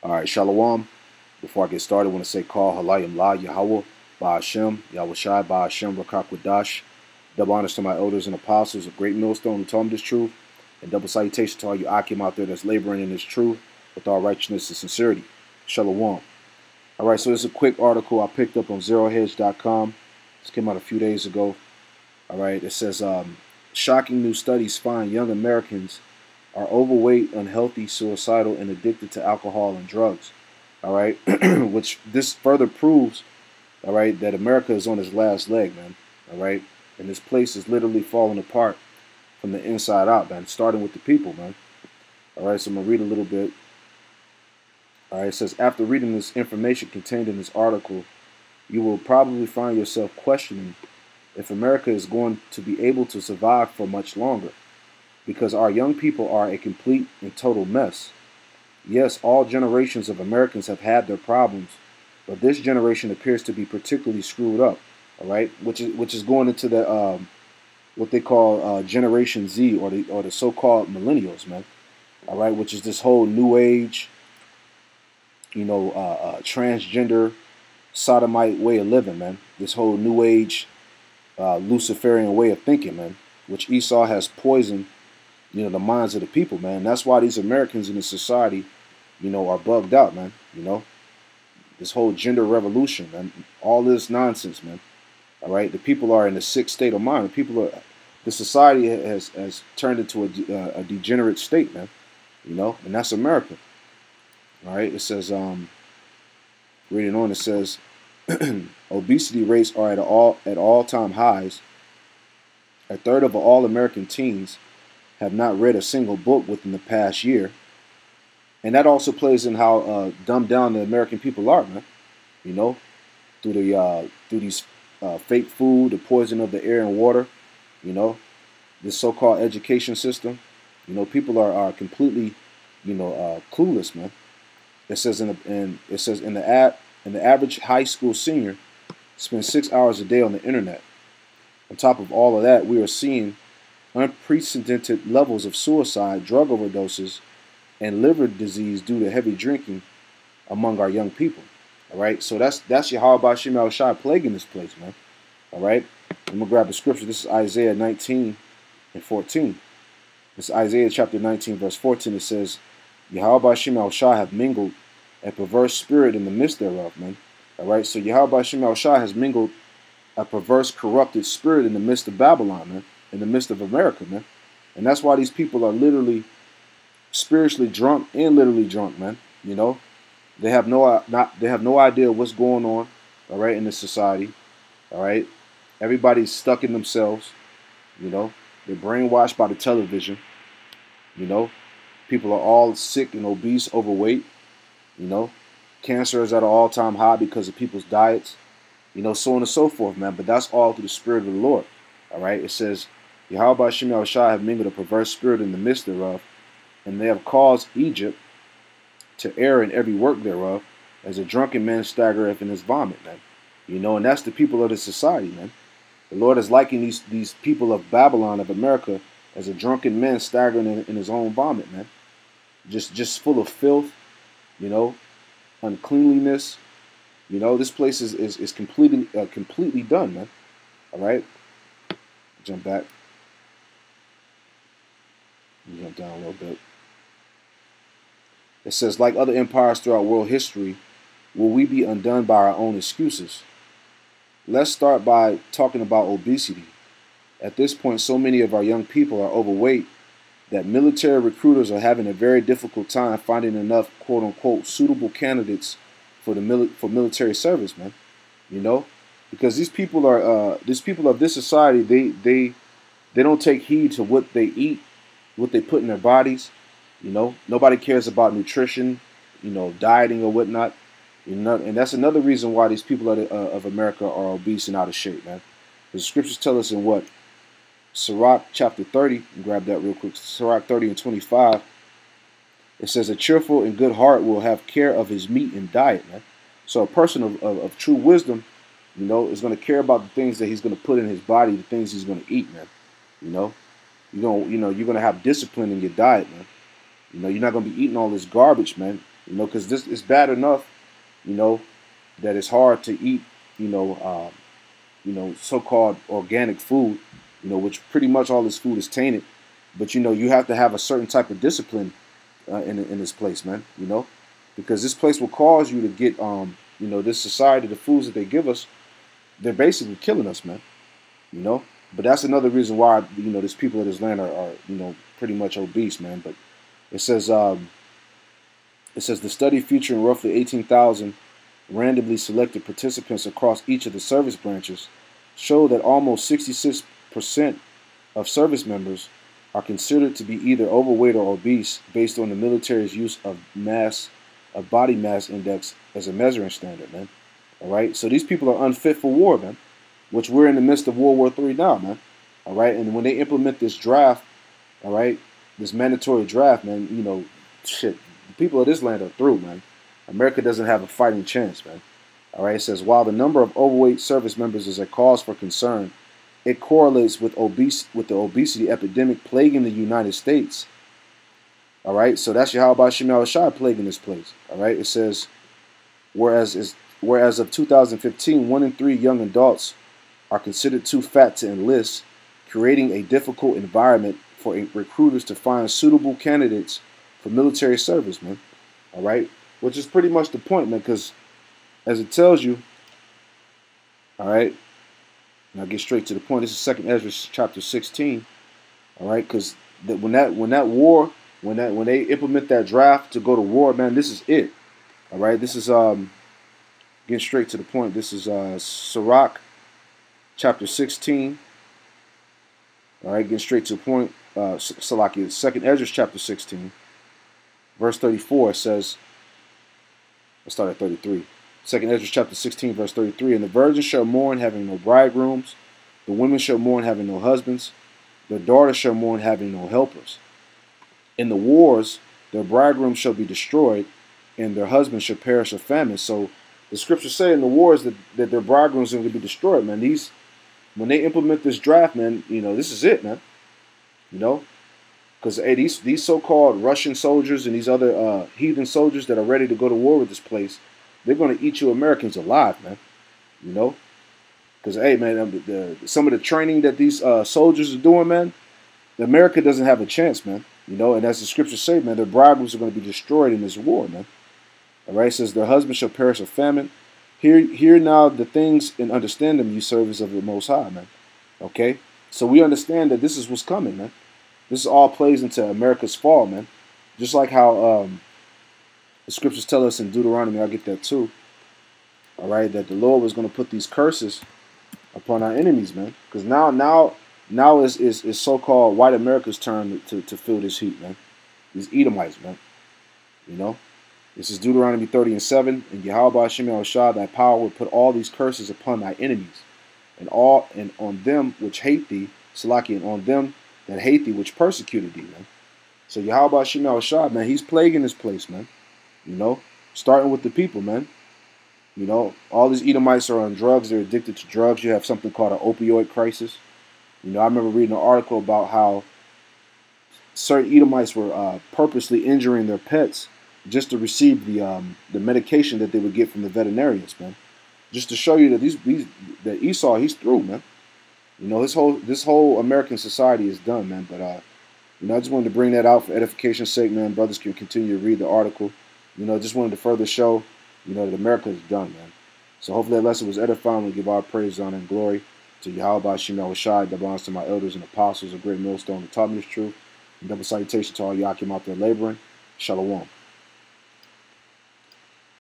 All right, Shalom. Before I get started, I want to say call Halayim La Yahweh Ba Hashem, Yahweh Shai Ba Hashem Rakakwadash. Double honors to my elders and apostles, a great millstone who told me this truth, and double salutation to all you Akim out there that's laboring in this truth with all righteousness and sincerity. Shalom. All right, so this is a quick article I picked up on ZeroHedge.com. This came out a few days ago. All right, it says, shocking new studies find young Americans are overweight, unhealthy, suicidal, and addicted to alcohol and drugs. All right, which this further proves, all right, that America is on its last leg, man. All right, and this place is literally falling apart from the inside out, man, starting with the people, man. All right, so I'm going to read a little bit. All right, it says, after reading this information contained in this article, you will probably find yourself questioning if America is going to be able to survive for much longer, because our young people are a complete and total mess. Yes, all generations of Americans have had their problems, but this generation appears to be particularly screwed up. All right, which is going into the what they call Generation Z, or the so-called millennials, man. All right, which is this whole new age, transgender, sodomite way of living, man. This whole new age, Luciferian way of thinking, man, which Esau has poisoned, the minds of the people, man. That's why these Americans in this society, are bugged out, man. This whole gender revolution, man. All this nonsense, man. All right, the people are in a sick state of mind. The society has turned into a degenerate state, man. And that's America. All right, it says, reading on, it says, obesity rates are at all-time highs. A third of all American teens have not read a single book within the past year. And that also plays in how dumbed down the American people are, man. Through these fake food, the poison of the air and water, this so-called education system. People are completely, clueless, man. It says in the average high school senior spends 6 hours a day on the internet. On top of all of that, we are seeing unprecedented levels of suicide, drug overdoses, and liver disease due to heavy drinking among our young people. All right, so that's Yahweh Shema Shai plaguing this place, man. All right, I'm gonna grab the scripture. This is Isaiah 19 and 14. This is Isaiah chapter 19, verse 14. It says, Yahweh Shema Shai have mingled a perverse spirit in the midst thereof, man. All right, so Yahweh Shema Shai has mingled a perverse, corrupted spirit in the midst of Babylon, man, in the midst of America, man. And that's why these people are literally spiritually drunk and literally drunk, man. They have no idea what's going on, all right, in this society. All right, everybody's stuck in themselves. They're brainwashed by the television. People are all sick and obese, overweight. Cancer is at an all-time high because of people's diets. So on and so forth, man. But that's all through the Spirit of the Lord. All right, it says, Yahweh Shema Shai have mingled a perverse spirit in the midst thereof, and they have caused Egypt to err in every work thereof, as a drunken man staggereth in his vomit, man. And that's the people of the society, man. The Lord is liking these people of Babylon, of America, as a drunken man staggering in his own vomit, man. Just full of filth, uncleanliness. This place is completely done, man. All right, jump back. Jump down a little bit. It says, like other empires throughout world history, will we be undone by our own excuses? Let's start by talking about obesity. At this point, so many of our young people are overweight that military recruiters are having a very difficult time finding enough quote-unquote suitable candidates for military service, man. Because these people of this society, they don't take heed to what they eat, what they put in their bodies. Nobody cares about nutrition, dieting or whatnot. And that's another reason why these people of America are obese and out of shape, man. The scriptures tell us in what? Sirach chapter 30, grab that real quick. Sirach 30 and 25. It says, a cheerful and good heart will have care of his meat and diet, man. So a person of true wisdom, is going to care about the things that he's going to put in his body, the things he's going to eat, man. You're going to have discipline in your diet, man. You're not going to be eating all this garbage, man. You know, because this is bad enough, you know, that it's hard to eat, you know, so-called organic food, you know, which pretty much all this food is tainted. But you know, you have to have a certain type of discipline in this place, man. You know, because this place will cause you to get, you know, this society, the foods that they give us, they're basically killing us, man. You know, but that's another reason why, you know, these people of this land are you know, pretty much obese, man. But it says the study featuring roughly 18,000 randomly selected participants across each of the service branches showed that almost 66% of service members are considered to be either overweight or obese based on the military's use of body mass index as a measuring standard, man. All right, so these people are unfit for war, man. Which we're in the midst of World War III now, man. All right, and when they implement this draft, all right, this mandatory draft, man, you know, shit, the people of this land are through, man. America doesn't have a fighting chance, man. All right, it says while the number of overweight service members is a cause for concern, it correlates with the obesity epidemic plaguing the United States. All right, so that's Yahweh Shem Shai plaguing this place. All right, it says whereas of 2015, 1 in 3 young adults are considered too fat to enlist, creating a difficult environment for recruiters to find suitable candidates for military service, man. All right, which is pretty much the point, man, because as it tells you, all right, and I'll get straight to the point. This is 2nd Ezra chapter 16, all right, because when they implement that draft to go to war, man, this is it. All right, this is getting straight to the point. This is Sirach chapter 16. All right, getting straight to the point. Salakia, 2nd Ezra chapter 16, verse 34 says, let's start at 33. 2nd Ezra chapter 16, verse 33, and the virgins shall mourn having no bridegrooms, the women shall mourn having no husbands, their daughters shall mourn having no helpers. In the wars, their bridegrooms shall be destroyed, and their husbands shall perish of famine. So the scriptures say in the wars that their bridegrooms are going to be destroyed, man. When they implement this draft, man, you know, this is it, man. You know, because hey, these so-called Russian soldiers and these other heathen soldiers that are ready to go to war with this place, they're going to eat you Americans alive, man. You know, because hey, man, some of the training that these soldiers are doing, man, America doesn't have a chance, man. You know, and as the scriptures say, man, their bridegrooms are going to be destroyed in this war, man. All right, it says their husbands shall perish of famine. Hear now the things and understand them, you servants of the Most High, man. Okay, so we understand that this is what's coming, man. This all plays into America's fall, man. Just like how the scriptures tell us in Deuteronomy, I'll get that too. All right, that the Lord was going to put these curses upon our enemies, man. Because now is so-called white America's turn to feel this heat, man. These Edomites, man. You know. This is Deuteronomy 30:7. And Yahweh Hashem Yahushua, thy power will put all these curses upon thy enemies, and on them which hate thee, Salaki, and on them that hate thee, which persecuted thee, man. So Yahweh Hashem Yahushua, man, he's plaguing this place, man. You know, starting with the people, man. You know, all these Edomites are on drugs. They're addicted to drugs. You have something called an opioid crisis. You know, I remember reading an article about how certain Edomites were purposely injuring their pets just to receive the medication that they would get from the veterinarians, man. Just to show you that that Esau, he's through, man. You know, this whole American society is done, man. But you know, I just wanted to bring that out for edification's sake, man. Brothers can continue to read the article. You know, just wanted to further show, you know, that America is done, man. So hopefully that lesson was edifying. We give our praise, honor, and glory to Yahweh Hashem Yahushua, that belongs to my elders and apostles, a great millstone that taught me this truth. And double salutation to all Yakim out there laboring. Shalom.